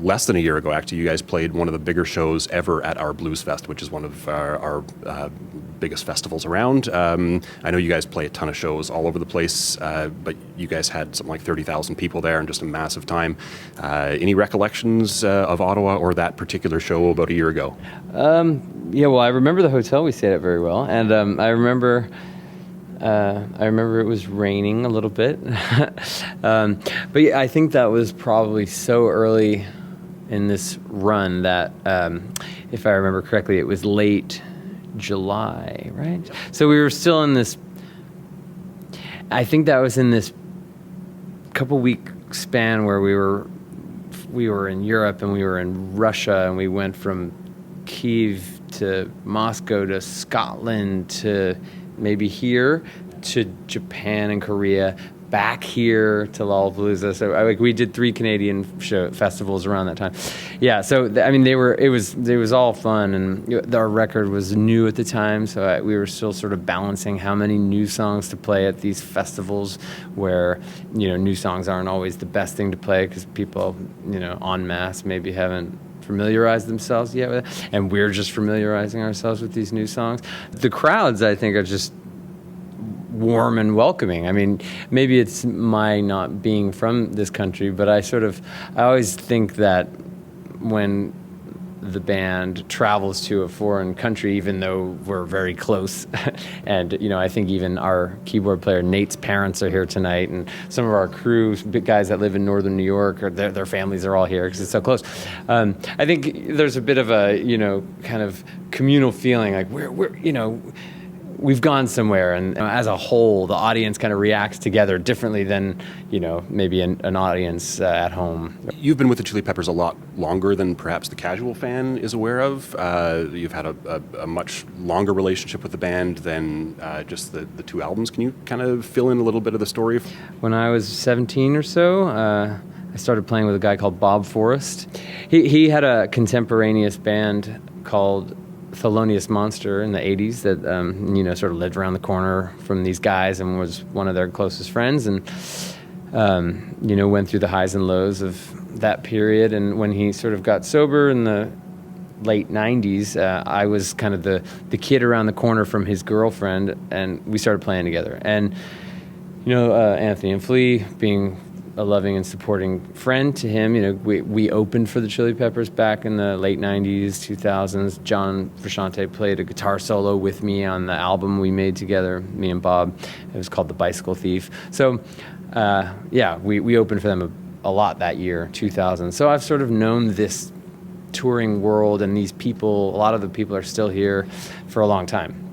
less than a year ago, actually, you guys played one of the bigger shows ever at our Blues Fest, which is one of our biggest festivals around. I know you guys play a ton of shows all over the place, but you guys had something like 30,000 people there in just a massive time. Any recollections of Ottawa or that particular show about a year ago? Yeah, well, I remember the hotel we stayed at very well, and I remember it was raining a little bit. But yeah, I think that was probably so early in this run that, if I remember correctly, it was late July, right? So we were still in this, I think that was in this couple week span where we were in Europe and we were in Russia, and we went from Kyiv to Moscow to Scotland to maybe here to Japan and Korea, back here to Lollapalooza. So we did 3 Canadian festivals around that time. Yeah, so I mean it was all fun, and our record was new at the time, so we were still sort of balancing how many new songs to play at these festivals where, new songs aren't always the best thing to play because people, en masse maybe haven't familiarized themselves yet with it, and we're just familiarizing ourselves with these new songs. The crowds, I think, are just warm and welcoming. I mean, maybe it's my not being from this country, but I always think that when the band travels to a foreign country, even though we're very close, and I think even our keyboard player Nate's parents are here tonight, and some of our crew, big guys that live in northern New York, or their families are all here because it's so close. I think there's a bit of a kind of communal feeling, like we've gone somewhere, and as a whole, the audience kind of reacts together differently than, maybe an audience at home. You've been with the Chili Peppers a lot longer than perhaps the casual fan is aware of. You've had a much longer relationship with the band than just the 2 albums. Can you kind of fill in a little bit of the story? When I was 17 or so, I started playing with a guy called Bob Forrest. He had a contemporaneous band called Thelonious Monster in the 80s that, sort of lived around the corner from these guys and was one of their closest friends, and, went through the highs and lows of that period. And when he sort of got sober in the late 90s, I was kind of the kid around the corner from his girlfriend, and we started playing together. And, Anthony and Flea being a loving and supporting friend to him. We opened for the Chili Peppers back in the late 90s, 2000s. John Frusciante played a guitar solo with me on the album we made together, me and Bob. It was called The Bicycle Thief. So, we opened for them a lot that year, 2000. So I've sort of known this touring world and these people, a lot of the people are still here for a long time.